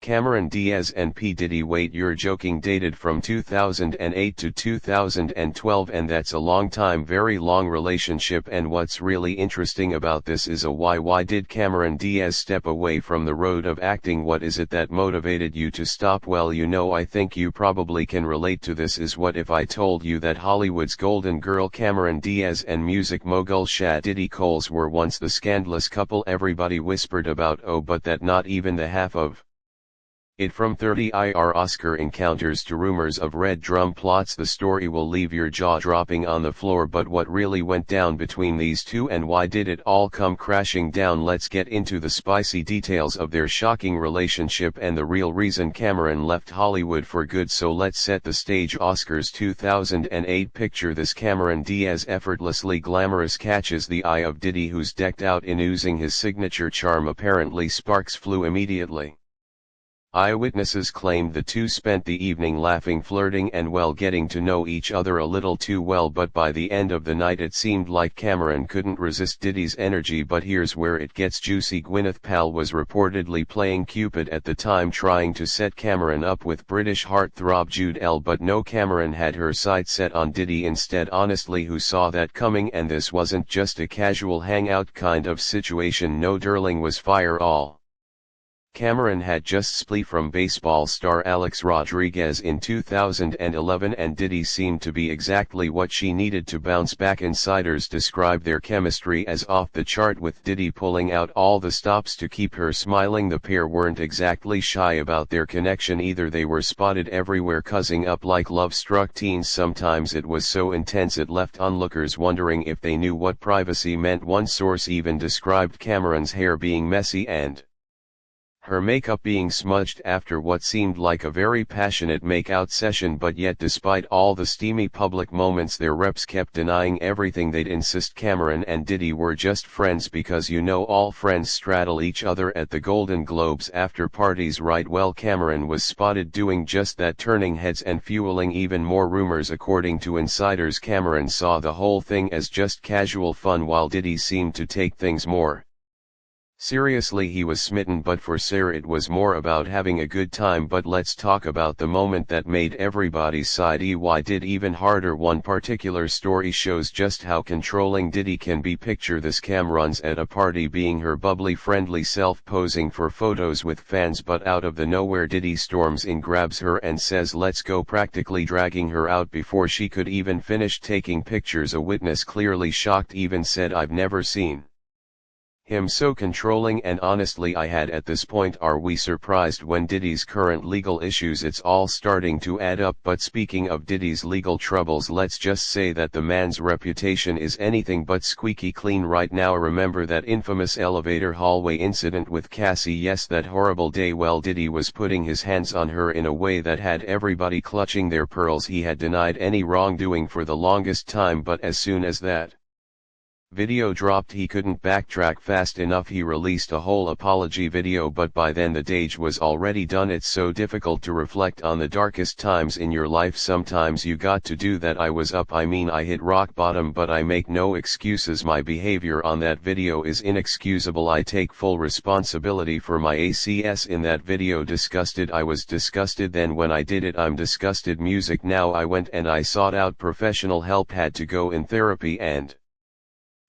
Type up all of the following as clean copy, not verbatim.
Cameron Diaz and P. Diddy. Wait, you're joking? Dated from 2008 to 2012, and that's a long time, very long relationship. And what's really interesting about this is why did Cameron Diaz step away from the road of acting? What is it that motivated you to stop? Well, I think you probably can relate to this. Is what if I told you that Hollywood's golden girl Cameron Diaz and music mogul Diddy Coles were once the scandalous couple everybody whispered about? Oh, but that not even the half of it. From 30ir Oscar encounters to rumors of red drum plots, the story will leave your jaw dropping on the floor. But what really went down between these two, and why did it all come crashing down? Let's get into the spicy details of their shocking relationship and the real reason Cameron left Hollywood for good. So let's set the stage. Oscars 2008. Picture this: Cameron Diaz, effortlessly glamorous, catches the eye of Diddy, who's decked out in oozing his signature charm. Apparently sparks flew immediately. Eyewitnesses claimed the two spent the evening laughing, flirting, and getting to know each other a little too well. But by the end of the night it seemed like Cameron couldn't resist Diddy's energy. But here's where it gets juicy. Gwyneth Paltrow was reportedly playing Cupid at the time, trying to set Cameron up with British heartthrob Jude L. But no, Cameron had her sights set on Diddy instead. Honestly, who saw that coming? And this wasn't just a casual hangout kind of situation. No, Darling was fire. All Cameron had just split from baseball star Alex Rodriguez in 2011, and Diddy seemed to be exactly what she needed to bounce back. Insiders describe their chemistry as off the chart, with Diddy pulling out all the stops to keep her smiling. The pair weren't exactly shy about their connection either. They were spotted everywhere, cozying up like love-struck teens. Sometimes it was so intense it left onlookers wondering if they knew what privacy meant. One source even described Cameron's hair being messy and her makeup being smudged after what seemed like a very passionate make-out session. But yet, despite all the steamy public moments, their reps kept denying everything. They'd insist Cameron and Diddy were just friends, because all friends straddle each other at the Golden Globes after parties, right? Well, Cameron was spotted doing just that, turning heads and fueling even more rumors. According to insiders, Cameron saw the whole thing as just casual fun, while Diddy seemed to take things more seriously. He was smitten, but for Sarah it was more about having a good time. But let's talk about the moment that made everybody's side did even harder. One particular story shows just how controlling Diddy can be. Picture this: Cam runs at a party being her bubbly, friendly self, posing for photos with fans, but out of the nowhere Diddy storms in, grabs her and says let's go, practically dragging her out before she could even finish taking pictures. A witness, clearly shocked, even said, "I've never seen him so controlling." And honestly, I had at this point, are we surprised when Diddy's current legal issues? It's all starting to add up. But speaking of Diddy's legal troubles, let's just say that the man's reputation is anything but squeaky clean right now. Remember that infamous elevator hallway incident with Cassie? Yes, that horrible day. Well, Diddy was putting his hands on her in a way that had everybody clutching their pearls. He had denied any wrongdoing for the longest time, but as soon as that video dropped, he couldn't backtrack fast enough. He released a whole apology video, but by then the damage was already done. It's so difficult to reflect on the darkest times in your life. Sometimes you got to do that. I hit rock bottom, but I make no excuses. My behavior on that video is inexcusable. I take full responsibility for my ACS in that video. Disgusted, I was disgusted then when I did it. I'm disgusted. Music now. I went and I sought out professional help, had to go in therapy and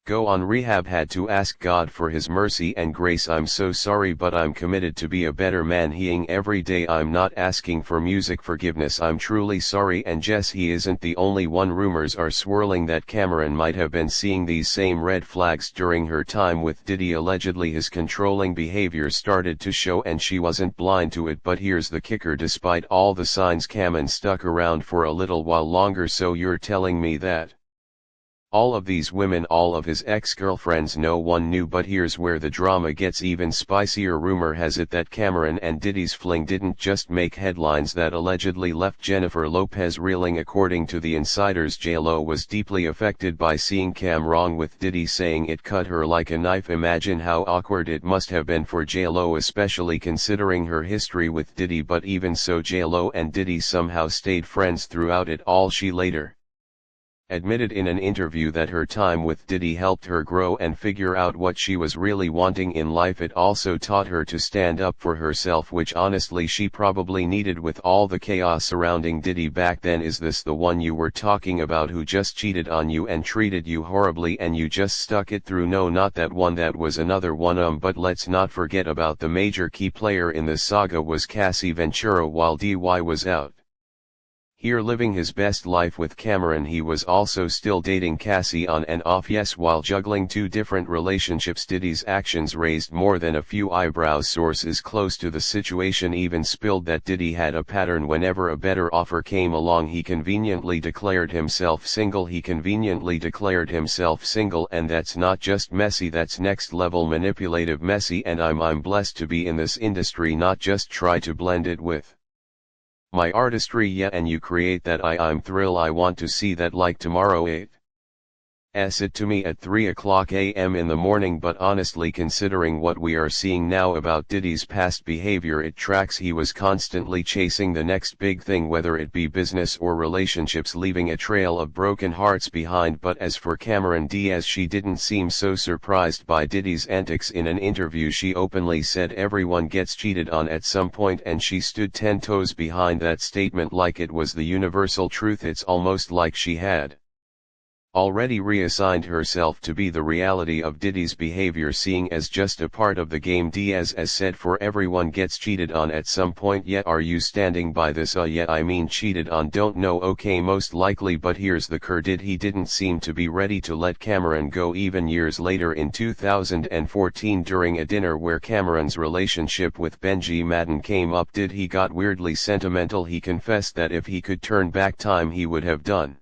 go on rehab, had to ask God for his mercy and grace. I'm so sorry, but I'm committed to be a better man. Healing every day. I'm not asking for music forgiveness. I'm truly sorry. And Jess, he isn't the only one. Rumors are swirling that Cameron might have been seeing these same red flags during her time with Diddy. Allegedly his controlling behavior started to show, and she wasn't blind to it. But here's the kicker: despite all the signs, Cameron stuck around for a little while longer. So you're telling me that all of these women, all of his ex-girlfriends, no one knew? But here's where the drama gets even spicier. Rumor has it that Cameron and Diddy's fling didn't just make headlines, that allegedly left Jennifer Lopez reeling. According to the insiders, J.Lo was deeply affected by seeing Cam wrong with Diddy, saying it cut her like a knife. Imagine how awkward it must have been for J.Lo, especially considering her history with Diddy. But even so, J.Lo and Diddy somehow stayed friends throughout it all. She later admitted in an interview that her time with Diddy helped her grow and figure out what she was really wanting in life. It also taught her to stand up for herself, which honestly she probably needed with all the chaos surrounding Diddy back then. Is this the one you were talking about who just cheated on you and treated you horribly and you just stuck it through? No, not that one, that was another one. But let's not forget about the major key player in this saga was Cassie Ventura. While DY was out here living his best life with Cameron, he was also still dating Cassie on and off, yes, while juggling two different relationships. Diddy's actions raised more than a few eyebrows. Sources close to the situation even spilled that Diddy had a pattern. Whenever a better offer came along, he conveniently declared himself single. And that's not just messy, that's next level manipulative messy. And I'm blessed to be in this industry, not just try to blend it with my artistry. Yeah, and you create that. I'm thrilled. I want to see that like tomorrow. It to me at 3 a.m. in the morning. But honestly, considering what we are seeing now about Diddy's past behavior, it tracks. He was constantly chasing the next big thing, whether it be business or relationships, leaving a trail of broken hearts behind. But as for Cameron Diaz, she didn't seem so surprised by Diddy's antics. In an interview, she openly said everyone gets cheated on at some point, and she stood 10 toes behind that statement like it was the universal truth. It's almost like she had already reassigned herself to be the reality of Diddy's behavior, seeing as just a part of the game. Diaz has said for everyone gets cheated on at some point. Yet are you standing by this? Yeah, I mean cheated on, don't know. Okay, most likely, but here's the cur. He didn't seem to be ready to let Cameron go. Even years later in 2014, during a dinner where Cameron's relationship with Benji Madden came up, he got weirdly sentimental. He confessed that if he could turn back time, he would have done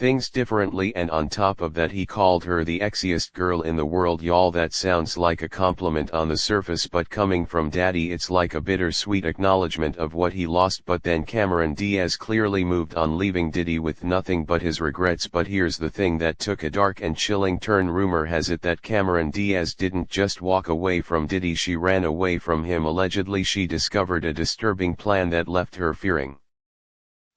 things differently, and on top of that he called her the sexiest girl in the world. Y'all, that sounds like a compliment on the surface, but coming from Daddy it's like a bittersweet acknowledgement of what he lost. But then Cameron Diaz clearly moved on, leaving Diddy with nothing but his regrets. But here's the thing that took a dark and chilling turn. Rumor has it that Cameron Diaz didn't just walk away from Diddy, she ran away from him. Allegedly, she discovered a disturbing plan that left her fearing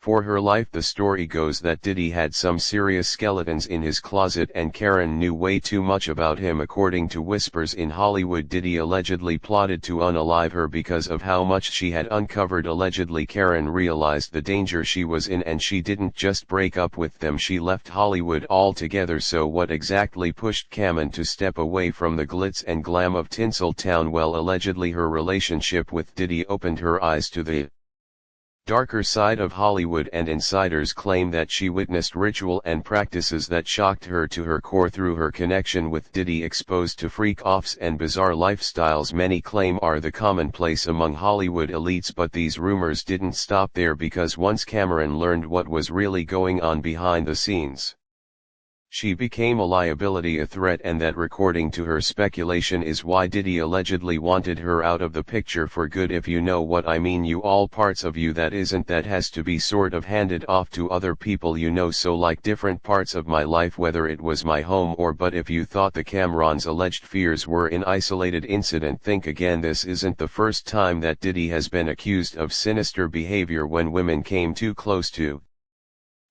for her life. The story goes that Diddy had some serious skeletons in his closet and Karen knew way too much about him. According to whispers in Hollywood, Diddy allegedly plotted to unalive her because of how much she had uncovered. Allegedly, Karen realized the danger she was in and she didn't just break up with them, she left Hollywood altogether. So what exactly pushed Cameron to step away from the glitz and glam of Tinseltown? Well, allegedly her relationship with Diddy opened her eyes to the darker side of Hollywood, and insiders claim that she witnessed ritual and practices that shocked her to her core. Through her connection with Diddy, exposed to freak-offs and bizarre lifestyles many claim are the commonplace among Hollywood elites. But these rumors didn't stop there, because once Cameron learned what was really going on behind the scenes, she became a liability, a threat, and that, according to her speculation, is why Diddy allegedly wanted her out of the picture for good. If you know what I mean. You all parts of you that has to be sort of handed off to other people, you know. So like different parts of my life, whether it was my home or. But if you thought the Cameron's alleged fears were an isolated incident, think again. This isn't the first time that Diddy has been accused of sinister behavior when women came too close to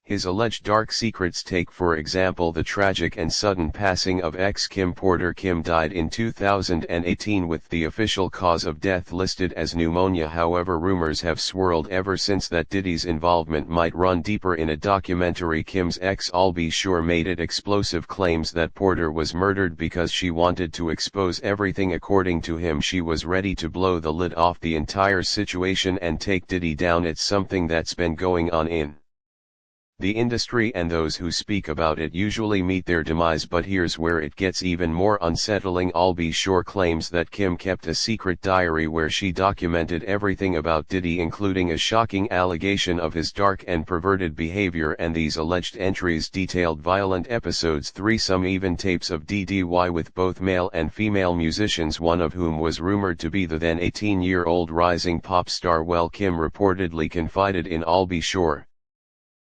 his alleged dark secrets. Take for example the tragic and sudden passing of ex-Kim Porter. Kim died in 2018 with the official cause of death listed as pneumonia. However, rumors have swirled ever since that Diddy's involvement might run deeper. In a documentary, Kim's ex Al B. Sure made it explosive claims that Porter was murdered because she wanted to expose everything. According to him, she was ready to blow the lid off the entire situation and take Diddy down. It's something that's been going on in the industry, and those who speak about it usually meet their demise. But here's where it gets even more unsettling. Al B. Sure claims that Kim kept a secret diary where she documented everything about Diddy, including a shocking allegation of his dark and perverted behavior, and these alleged entries detailed violent episodes, threesome, even tapes of DDY with both male and female musicians, one of whom was rumored to be the then 18-year-old rising pop star. Well, Kim reportedly confided in Al B. Sure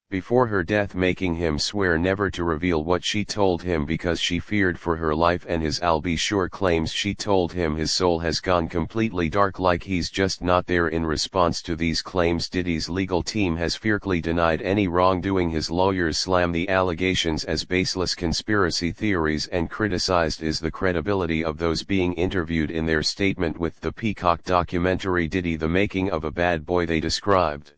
before her death, making him swear never to reveal what she told him because she feared for her life, and his "I'll be sure" claims she told him his soul has gone completely dark, like he's just not there. In response to these claims, Diddy's legal team has fiercely denied any wrongdoing. His lawyers slam the allegations as baseless conspiracy theories and criticized the credibility of those being interviewed. In their statement with the Peacock documentary Diddy: The Making of a Bad Boy, they described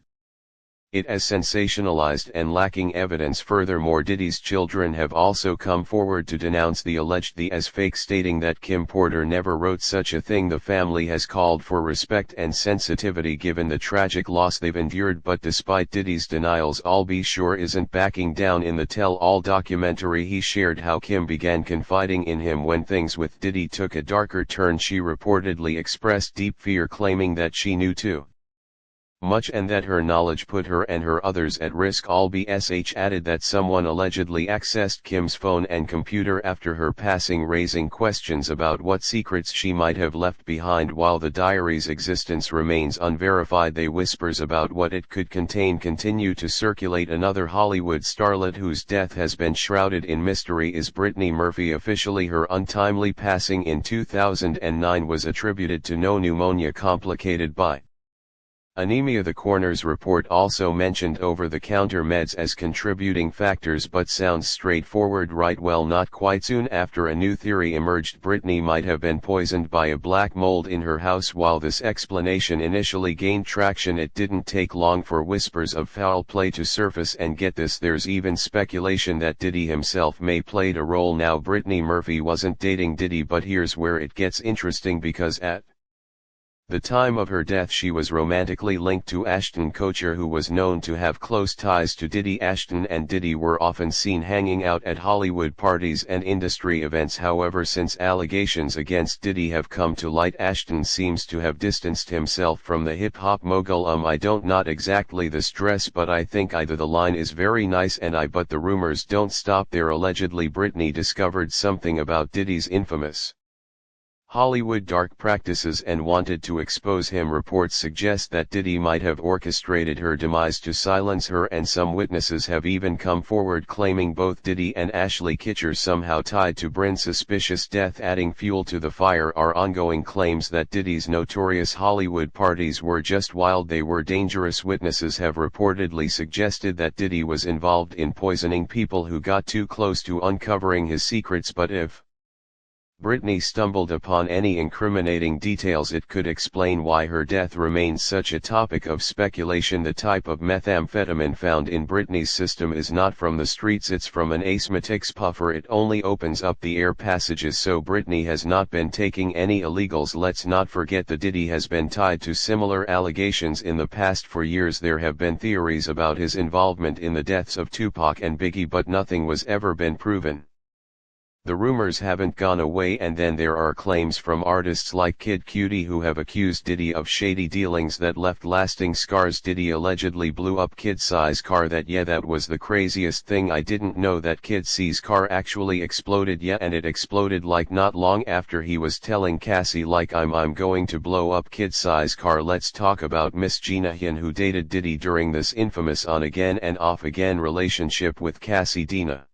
it as sensationalized and lacking evidence. Furthermore, Diddy's children have also come forward to denounce the alleged as fake, stating that Kim Porter never wrote such a thing. The family has called for respect and sensitivity given the tragic loss they've endured. But despite Diddy's denials, I'll Be Sure isn't backing down. In the Tell-All documentary, he shared how Kim began confiding in him when things with Diddy took a darker turn. She reportedly expressed deep fear, claiming that she knew too much and that her knowledge put her and her others at risk. All-BSH added that someone allegedly accessed Kim's phone and computer after her passing, raising questions about what secrets she might have left behind. While the diary's existence remains unverified, whispers about what it could contain continue to circulate. Another Hollywood starlet whose death has been shrouded in mystery is Brittany Murphy. Officially, her untimely passing in 2009 was attributed to no pneumonia complicated by anemia. The coroner's report also mentioned over-the-counter meds as contributing factors, but sounds straightforward, right? Well, not quite. Soon after, a new theory emerged: Brittany might have been poisoned by a black mold in her house. While this explanation initially gained traction, it didn't take long for whispers of foul play to surface, and get this, there's even speculation that Diddy himself may played a role. Now, Brittany Murphy wasn't dating Diddy, but here's where it gets interesting, because at the time of her death she was romantically linked to Ashton Kutcher, who was known to have close ties to Diddy. Ashton and Diddy were often seen hanging out at Hollywood parties and industry events. However, since allegations against Diddy have come to light, Ashton seems to have distanced himself from the hip-hop mogul. I don't, not exactly this dress, but I think the line is very nice, and but the rumors don't stop there. Allegedly, Brittany discovered something about Diddy's infamous Hollywood dark practices and wanted to expose him. Reports suggest that Diddy might have orchestrated her demise to silence her, and some witnesses have even come forward claiming both Diddy and Ashley Kutcher somehow tied to Bryn's suspicious death. Adding fuel to the fire are ongoing claims that Diddy's notorious Hollywood parties were just wild, they were dangerous. Witnesses have reportedly suggested that Diddy was involved in poisoning people who got too close to uncovering his secrets. But if Brittany stumbled upon any incriminating details, it could explain why her death remains such a topic of speculation. The type of methamphetamine found in Brittany's system is not from the streets, it's from an asthmatics puffer. It only opens up the air passages, so Brittany has not been taking any illegals. Let's not forget that Diddy has been tied to similar allegations in the past. For years there have been theories about his involvement in the deaths of Tupac and Biggie, but nothing was ever been proven. The rumors haven't gone away, and then there are claims from artists like Kid Cudi who have accused Diddy of shady dealings that left lasting scars. Diddy allegedly blew up Kid C's car. That was the craziest thing. I didn't know that Kid C's car actually exploded. And it exploded like not long after he was telling Cassie like I'm going to blow up Kid C's car. Let's talk about Miss Gina Hien, who dated Diddy during this infamous on-again and off-again relationship with Cassie. Dina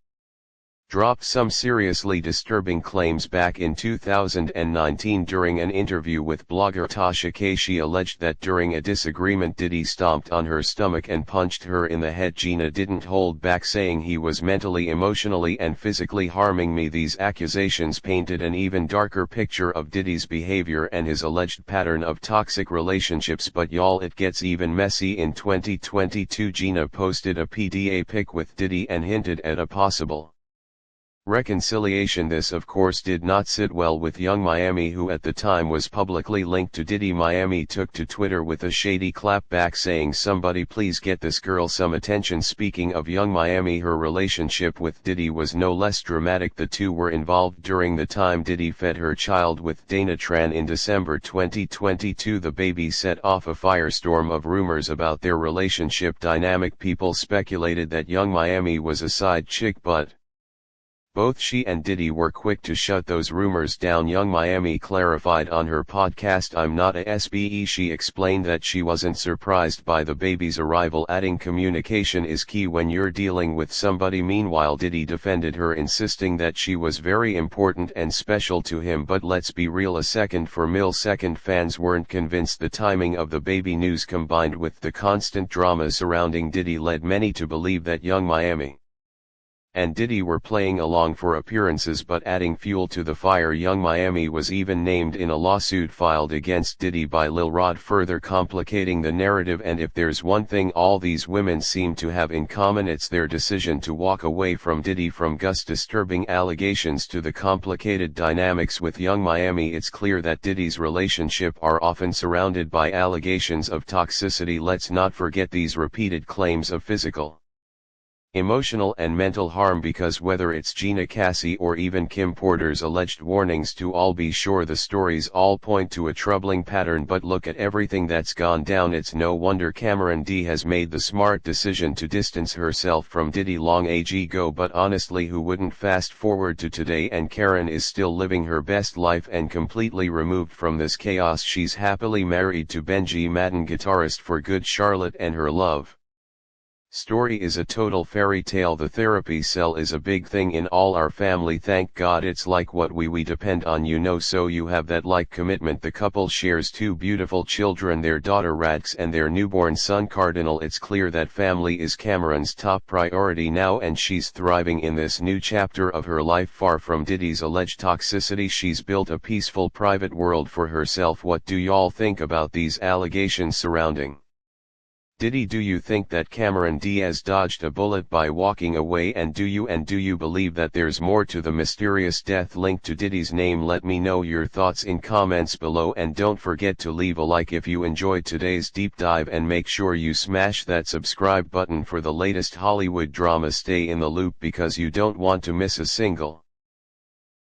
dropped some seriously disturbing claims back in 2019 during an interview with blogger Tasha K. She alleged that during a disagreement Diddy stomped on her stomach and punched her in the head. Gina didn't hold back, saying he was mentally, emotionally and physically harming me. These accusations painted an even darker picture of Diddy's behavior and his alleged pattern of toxic relationships. But y'all, it gets even messy. In 2022, Gina posted a PDA pic with Diddy and hinted at a possible reconciliation. This of course did not sit well with Young Miami, who at the time was publicly linked to Diddy. Miami took to Twitter with a shady clapback saying, "Somebody please get this girl some attention." Speaking of Young Miami, her relationship with Diddy was no less dramatic. The two were involved during the time Diddy fed her child with Dana Tran. In December 2022, the baby set off a firestorm of rumors about their relationship dynamic. People speculated that Young Miami was a side chick, but Both she and Diddy were quick to shut those rumors down. Young Miami clarified on her podcast I'm Not a SBE. She explained that she wasn't surprised by the baby's arrival, adding communication is key when you're dealing with somebody. Meanwhile, Diddy defended her, insisting that she was very important and special to him. But let's be real, a second for millisecond fans weren't convinced. The timing of the baby news combined with the constant drama surrounding Diddy led many to believe that Young Miami and Diddy were playing along for appearances, but adding fuel to the fire. Young Miami was even named in a lawsuit filed against Diddy by Lil Rod, further complicating the narrative. And if there's one thing all these women seem to have in common, it's their decision to walk away from Diddy. From Gus' disturbing allegations to the complicated dynamics with Young Miami, it's clear that Diddy's relationship are often surrounded by allegations of toxicity. Let's not forget these repeated claims of physical, emotional and mental harm, because whether it's Gina Cassie or even Kim Porter's alleged warnings to all, be sure the stories all point to a troubling pattern. But look at everything that's gone down. It's no wonder Cameron D has made the smart decision to distance herself from Diddy long ago. But honestly, who wouldn't? Fast forward to today and Karen is still living her best life and completely removed from this chaos. She's happily married to Benji Madden, guitarist for Good Charlotte, and her love story is a total fairy tale. The therapy cell is a big thing in all our family, thank God. It's like what we depend on, you know, so you have that like commitment. The couple shares two beautiful children, their daughter Radx and their newborn son Cardinal. It's clear that family is Cameron's top priority now, and she's thriving in this new chapter of her life. Far from Diddy's alleged toxicity, she's built a peaceful private world for herself. What do y'all think about these allegations surrounding Diddy? Do you think that Cameron Diaz dodged a bullet by walking away? And do you believe that there's more to the mysterious death linked to Diddy's name? Let me know your thoughts in comments below, and don't forget to leave a like if you enjoyed today's deep dive, and make sure you smash that subscribe button for the latest Hollywood drama. Stay in the loop because you don't want to miss a single